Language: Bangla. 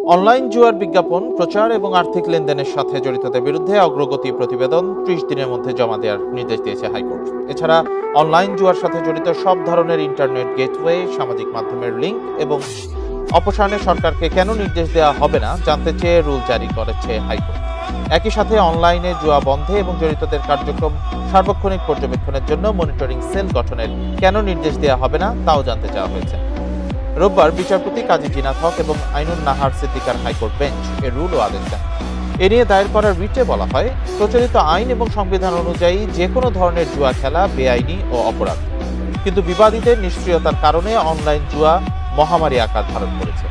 অনলাইন জুয়ার বিজ্ঞাপন প্রচার এবং আর্থিক লেনদেনের সাথে জড়িতদের বিরুদ্ধে অগ্রগতি প্রতিবেদন ৩০ দিনের মধ্যে জমা দেওয়ার নির্দেশ দিয়েছে হাইকোর্ট। এছাড়া অনলাইন জুয়ার সাথে জড়িত সব ধরনের ইন্টারনেট গেটওয়ে, সামাজিক মাধ্যমের লিঙ্ক এবং অপসারণে সরকারকে কেন নির্দেশ দেওয়া হবে না জানতে চেয়ে রুল জারি করেছে হাইকোর্ট। একই সাথে অনলাইনে জুয়া বন্ধে এবং জড়িতদের কার্যক্রম সার্বক্ষণিক পর্যবেক্ষণের জন্য মনিটরিং সেল গঠনের কেন নির্দেশ দেওয়া হবে না তাও জানতে চাওয়া হয়েছে। রোববার বিচারপতি কাজী জিনাত হক এবং আইনুন নাহার সিদ্দিকার হাইকোর্ট বেঞ্চ এর রুল ও আদেশ দেন। এ নিয়ে দায়ের করা রিটে বলা হয়, প্রচলিত আইন এবং সংবিধান অনুযায়ী যে কোনো ধরনের জুয়া খেলা বেআইনি ও অপরাধ, কিন্তু বিবাদীদের নিষ্ক্রিয়তার কারণে অনলাইন জুয়া মহামারী আকার ধারণ করেছে।